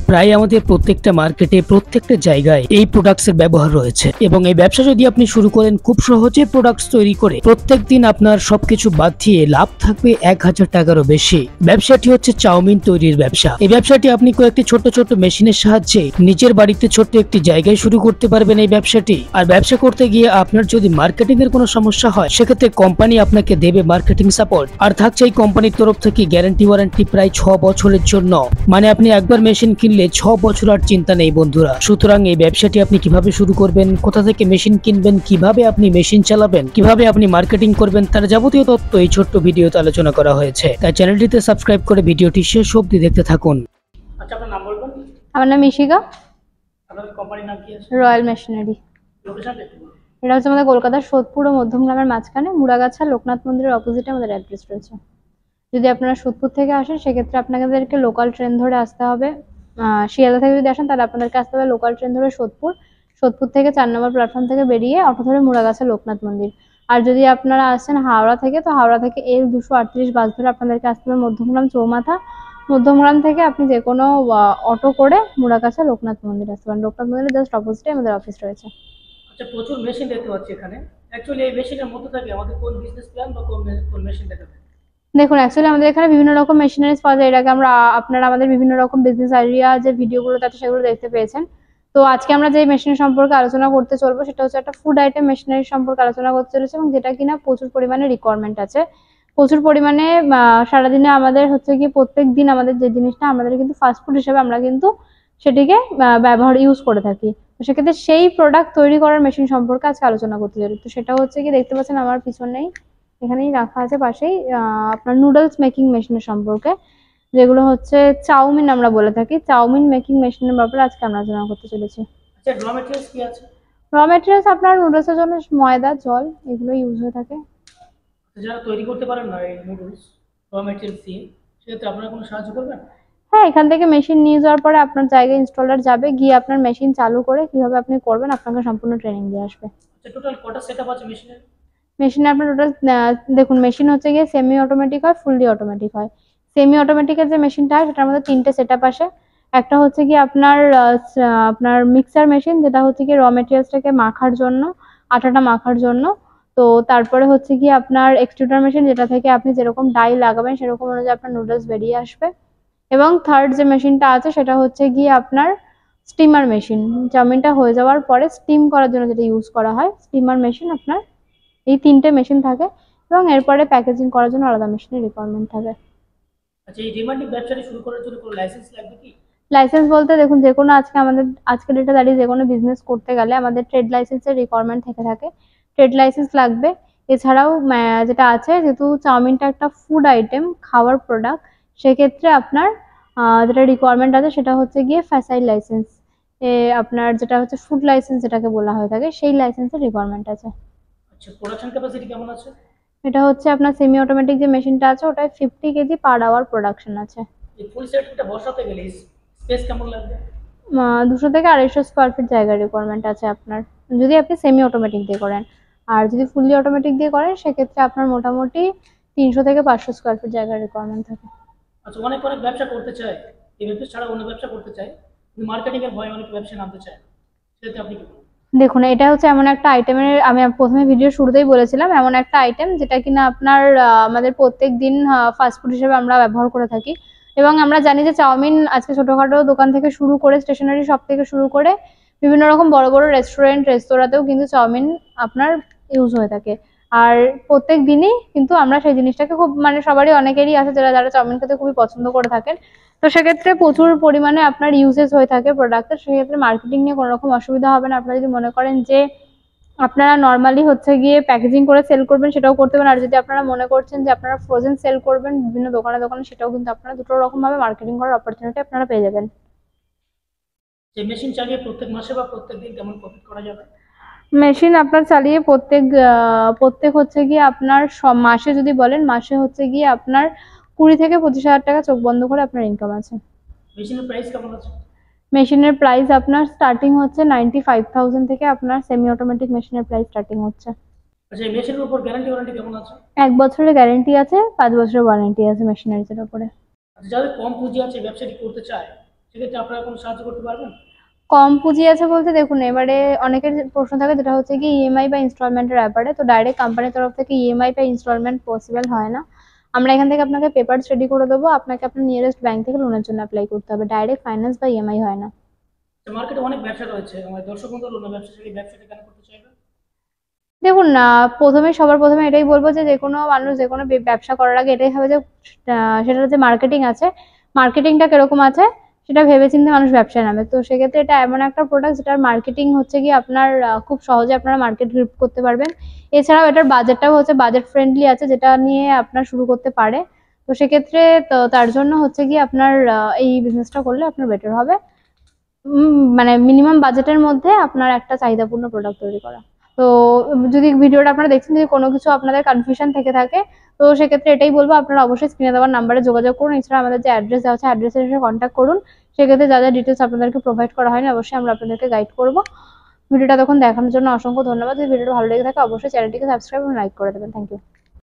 প্রায় আমাদের প্রত্যেকটা মার্কেটে প্রত্যেকটা জায়গায় এই প্রোডাক্টস এর ব্যবহার রয়েছে এবং এই ব্যবসা যদি আপনি শুরু করেন খুব সহজে প্রোডাক্টস তৈরি করে প্রত্যেকদিন আপনার সবকিছু বাদ দিয়ে লাভ থাকবে 1000 টাকারও বেশি। ব্যবসাটি হচ্ছে চাউমিন তৈরির ব্যবসা। এই ব্যবসাটি আপনি কয়েকটি ছোট ছোট মেশিনের সাহায্যে নিজের বাড়িতে ছোট্ট একটি জায়গায় শুরু করতে পারবেন এই ব্যবসাটি। আর ব্যবসা করতে গিয়ে আপনার যদি মার্কেটিং এর কোনো সমস্যা হয় সেক্ষেত্রে কোম্পানি আপনাকে দেবে মার্কেটিং সাপোর্ট, আর থাকছে এই কোম্পানির তরফ থেকে গ্যারান্টি ওয়ারেন্টি প্রায় 6 বছরের জন্য। মানে আপনি একবার মেশিন কিনলে 6 বছর আর চিন্তা নেই বন্ধুরা। সুতরাং এই ব্যবসাটি আপনি কিভাবে শুরু করবেন, কোথা থেকে মেশিন কিনবেন, কিভাবে আপনি মেশিন চালাবেন, কিভাবে আপনি মার্কেটিং করবেন, তার যাবতীয় তথ্য এই ছোট্ট ভিডিওতে আলোচনা করা হয়েছে। তাই চ্যানেলটিতে সাবস্ক্রাইব করে ভিডিওটি শেষ অবধি দেখতে থাকুন। আচ্ছা, আপনার নাম বলবেন? আমার নাম ইশিকা। আপনাদের কোম্পানির নাম কি আছে? Royal machinery. লোকেশনটা একটু বলুন। এটা হচ্ছে আমাদের কলকাতার সোদপুর ও মধ্যমগ্রামের মাঝখানে মুড়াগাছা লোকনাথ মন্দিরের অপোজিটে আমাদের অ্যাড্রেস রয়েছে। যদি আপনারা সোদপুর থেকে আসেন সেক্ষেত্রে আপনাদেরকে লোকাল ট্রেন ধরে আসতে হবে। শিয়ালদা থেকে যদি আসেন তাহলে আপনাদেরকে আসতে হবে লোকাল ট্রেন ধরে সোদপুর। সোদপুর থেকে 4 নম্বর প্ল্যাটফর্ম থেকে বেরিয়ে অটো ধরে মুড়াগাছা লোকনাথ মন্দির। আর যদি আপনারা আসেন হাওড়া থেকে, তো হাওড়া থেকে L238 বাস ধরে আপনাদেরকে আসতে হবে মধ্যমগ্রাম চৌমাথা। মধ্যমগ্রাম থেকে আপনি যে কোনো অটো করে মুড়াগাছা লোকনাথ মন্দির আসতে পারেন। লোকনাথ মন্দিরের জাস্ট অপোজিটে আমাদের অফিস রয়েছে। আচ্ছা, প্রচুর মেশিন দেখতে পাচ্ছি এখানে। অ্যাকচুয়ালি এই মেশিনের মধ্যে থাকে আমাদের কোন বিজনেস প্ল্যান বা কোন মেশিন দেখাবে? দেখুন, অ্যাকচুয়ালি আমাদের এখানে বিভিন্ন রকম মেশিনারিজ পাওয়া যায়। এর আগে আপনারা আমাদের বিভিন্ন রকম বিজনেস আইডিয়া যে ভিডিওগুলো আছে সেগুলো দেখতে পেয়েছেন। তো আজকে আমরা যে মেশিনের সম্পর্কে আলোচনা করতে চলবো সেটা হচ্ছে একটা ফুড আইটেম মেশিনারি সম্পর্কে আলোচনা করতে চলেছে, এবং যেটা কিনা প্রচুর পরিমাণে রিকোয়ারমেন্ট আছে। প্রচুর পরিমাণে সারাদিনে আমাদের হচ্ছে কি প্রত্যেক দিন আমাদের যে জিনিসটা আমাদের কিন্তু ফাস্টফুড হিসেবে আমরা কিন্তু সেটিকে ইউজ করে থাকি। তো সেক্ষেত্রে সেই প্রোডাক্ট তৈরি করার মেশিন সম্পর্কে আজকে আলোচনা করতে চলি। তো সেটা হচ্ছে কি দেখতে পাচ্ছেন আমার পিছনেই এখানেই রাখা আছে পাশেই আপনার নুডলস মেকিং মেশিনের সম্পর্কে, যেগুলো হচ্ছে চাউমিন আমরা বলে থাকি। চাউমিন মেকিং মেশিনের ব্যাপারে আজকে আমরা আলোচনা করতে চলেছি। আচ্ছা, র ম্যাটেরিয়ালস কি আছে? র ম্যাটেরিয়ালস আপনার নুডলসের জন্য ময়দা, জল এগুলো ইউজ হয়ে থাকে। যারা তৈরি করতে পারেন না এই নুডলস র ম্যাটেরিয়ালস দিয়ে, সেক্ষেত্রে আপনারা কোনো সাহায্য করবেন? হ্যাঁ, এখান থেকে মেশিন নিয়ে যাওয়ার পরে আপনার জায়গায় ইনস্টলার যাবে, গিয়ে আপনার মেশিন চালু করে কিভাবে আপনি করবেন আপনাকে সম্পূর্ণ ট্রেনিং দিয়ে আসবে। আচ্ছা, টোটাল কটা সেটআপ আছে মেশিনের? মেশিনে আপনার টোটাল দেখুন, মেশিন হচ্ছে গিয়ে সেমি অটোমেটিক হয়, ফুললি অটোমেটিক হয়। সেমি অটোমেটিকের যে মেশিনটা হয় সেটার মধ্যে 3টে সেটআপ আসে। একটা হচ্ছে কি আপনার মিক্সার মেশিন, যেটা হচ্ছে কি র মেটেরিয়ালসটাকে মাখার জন্য, আটাটা মাখার জন্য। তো তারপরে হচ্ছে কি আপনার এক্সট্রুডার মেশিন, যেটা থেকে আপনি যেরকম ডাই লাগাবেন সেরকম অনুযায়ী আপনার নুডলস বেরিয়ে আসবে। এবং থার্ড যে মেশিনটা আছে সেটা হচ্ছে গিয়ে আপনার স্টিমার মেশিন, চাউমিনটা হয়ে যাওয়ার পরে স্টিম করার জন্য যেটা ইউজ করা হয়, স্টিমার মেশিন। আপনার এই 3টে মেশিন থাকে এবং এরপরে প্যাকেজিং করার জন্য আলাদা মেশিনের রিকোয়ারমেন্ট থাকে। আচ্ছা, এই ডিমান্ডিং ব্যবসাটি শুরু করার জন্য কোনো লাইসেন্স লাগবে কি? লাইসেন্স বলতে দেখুন, যে কোনো আজকের ডেটে দাঁড়িয়ে যে কোনো বিজনেস করতে গেলে আমাদের ট্রেড লাইসেন্সের রিকোয়ারমেন্ট থেকে থাকে। ট্রেড লাইসেন্স লাগবে। এছাড়াও যেটা আছে, যেহেতু চাউমিনটা একটা ফুড আইটেম, খাওয়ার প্রোডাক্ট, সেক্ষেত্রে আপনার যেটা রিকোয়ারমেন্ট আছে সেটা হচ্ছে গিয়ে ফ্যাসাইল লাইসেন্স। আপনার যেটা হচ্ছে ফুড লাইসেন্স যেটাকে বলা হয়ে থাকে, সেই লাইসেন্সের রিকোয়ারমেন্ট আছে। আচ্ছা, প্রোডাকশন ক্যাপাসিটি কেমন আছে? এটা হচ্ছে আপনার সেমি অটোমেটিক যে মেশিনটা আছে ওটায় 50 কেজি পার আওয়ার প্রোডাকশন আছে। এই ফুল সেটটা বসাতে গেলে স্পেস কেমন লাগবে? 200 থেকে 250 স্কোয়ার ফিট জায়গার রিকোয়ারমেন্ট আছে আপনার, যদি আপনি সেমি অটোমেটিক দিয়ে করেন। আর যদি ফুললি অটোমেটিক দিয়ে করেন সেক্ষেত্রে আপনার মোটামুটি 300 থেকে 500 স্কোয়ার ফিট জায়গার রিকোয়ারমেন্ট থাকে। আচ্ছা, অনেক ব্যবসা করতে চায়, এই ব্যবসা ছাড়া অন্য ব্যবসা করতে চায়, কিন্তু মার্কেটিং এর ভয়ে অনেক ব্যবসা নামতে চায়, সেটা আপনি কি বলবেন? দেখুন, এটা হচ্ছে এমন একটা আইটেমের, আমি প্রথমে ভিডিও শুরুতেই বলেছিলাম, এমন একটা আইটেম যেটা কিনা আপনার আমাদের প্রত্যেক দিন ফাস্টফুড হিসেবে আমরা ব্যবহার করে থাকি। এবং আমরা জানি যে চাউমিন আজকে ছোটখাটো দোকান থেকে শুরু করে স্টেশনারি শপ থেকে শুরু করে বিভিন্ন রকম বড় বড় রেস্টুরেন্ট রেস্তোরাঁতেও কিন্তু চাউমিন আপনার ইউজ হয়ে থাকে। আর প্রত্যেক দিনই কিন্তু আমরা সেই জিনিসটাকে খুব সবারই অনেকেরই আছে যারা চাউমিন খেতে খুবই পছন্দ করে থাকেন। তো সেক্ষেত্রে প্রচুর পরিমাণে আপনার ইউজেস হয়ে থাকে প্রোডাক্টের, সেক্ষেত্রে মার্কেটিং নিয়ে কোনো রকম অসুবিধা হবে না। আপনারা যদি মনে করেন যে আপনারা নর্মালি হচ্ছে গিয়ে প্যাকেজিং করে সেল করবেন সেটাও করতে পারেন, আর যদি আপনারা মনে করছেন যে আপনারা ফ্রোজেন সেল করবেন বিভিন্ন দোকানে দোকানে, সেটাও কিন্তু আপনারা দুটো রকম ভাবে মার্কেটিং করার অপরচুনিটি আপনারা পেয়ে যাবেন। যে মেশিন চালিয়ে প্রত্যেক মাসে বা প্রত্যেক দিন কেমন প্রফিট করা যাবে? মেশিন আপনার চালিয়ে প্রত্যেক হচ্ছে গিয়ে আপনার মাসে যদি বলেন, মাসে হচ্ছে গিয়ে আপনার 20 থেকে 25 হাজার টাকা চোখ বন্ধ করে আপনার ইনকাম আছে। মেশিনের প্রাইস কেমন আছে? মেশিনের প্রাইস আপনার স্টার্টিং হচ্ছে 95,000 থেকে আপনার সেমি অটোমেটিক মেশিনের প্রাইস স্টার্টিং হচ্ছে। আচ্ছা, এই মেশিনের উপর গ্যারান্টি ওয়ারেন্টি কেমন আছে? 1 বছরের গ্যারান্টি আছে, 5 বছরের ওয়ারেন্টি আছে মেশিনারিজের উপরে। আচ্ছা, যাদের কম পুঁজি আছে ব্যবসাটি করতে চায়, সেক্ষেত্রে আপনারা কোনো সাহায্য করতে পারবেন? কম পুঁজি আছে বলতে দেখুন, এবারে অনেকের প্রশ্ন থাকে যেটা হচ্ছে কি ইএমআই বা ইনস্টলমেন্টের ব্যাপারে। তো ডাইরেক্ট কোম্পানির তরফ থেকে ইএমআই বা ইনস্টলমেন্ট পসিবল হয় না। আমরা এখান থেকে আপনাকে পেপারস রেডি করে দেবো, আপনাকে আপনার নিয়ারেস্ট ব্যাংক থেকে লোনের জন্য অ্যাপ্লাই করতে হবে। ডাইরেক্ট ফাইন্যান্স বা ইএমআই হয় না। মার্কেটে অনেক ব্যবসা রয়েছে, আমার দর্শক বন্ধু অন্য ব্যবসা থেকে এই ব্যবসাটা কেন করতে চাইবে? দেখুন না, সবার প্রথমে এটাই বলবো যে যেকোনো মানুষ যেকোনো ব্যবসা করার আগে এটাই ভাবে যে সেটার যে মার্কেটিং আছে, মার্কেটিংটা কিরকম আছে সেটা ভেবেচিন্তে মানুষ ব্যবসায় নামে। তো সেক্ষেত্রে এটা এমন একটা প্রোডাক্ট যেটার মার্কেটিং হচ্ছে কি আপনার খুব সহজে আপনারা মার্কেট গ্রিপ করতে পারবেন। এছাড়াও এটার বাজেটটাও হচ্ছে বাজেট ফ্রেন্ডলি আছে, যেটা নিয়ে আপনার শুরু করতে পারে। তো সেক্ষেত্রে তো তার জন্য হচ্ছে কি আপনার এই বিজনেসটা করলে আপনার বেটার হবে। মানে মিনিমাম বাজেটের মধ্যে আপনার একটা চাহিদাপূর্ণ প্রোডাক্ট তৈরি করা। তো যদি ভিডিওটা আপনারা দেখছেন, যদি কোনো কিছু আপনাদের কনফিউশন থেকে থাকে, তো সেক্ষেত্রে এটাই বলবো আপনারা অবশ্যই স্ক্রিনে দেওয়ার নাম্বারে যোগাযোগ করুন। এছাড়া আমাদের যে অ্যাড্রেস দেওয়া আছে অ্যাড্রেসে এসে কন্ট্যাক্ট করুন। সেক্ষেত্রে যা যা ডিটেলস আপনাদেরকে প্রোভাইড করা হয়নি অবশ্যই আমরা আপনাদেরকে গাইড করবো। ভিডিওটা তখন দেখানোর জন্য অসংখ্য ধন্যবাদ। যদি ভিডিওটা ভালো লেগে থাকে অবশ্যই চ্যানেলটিকে সাবস্ক্রাইব এবং লাইক করে দেবেন। Thank you.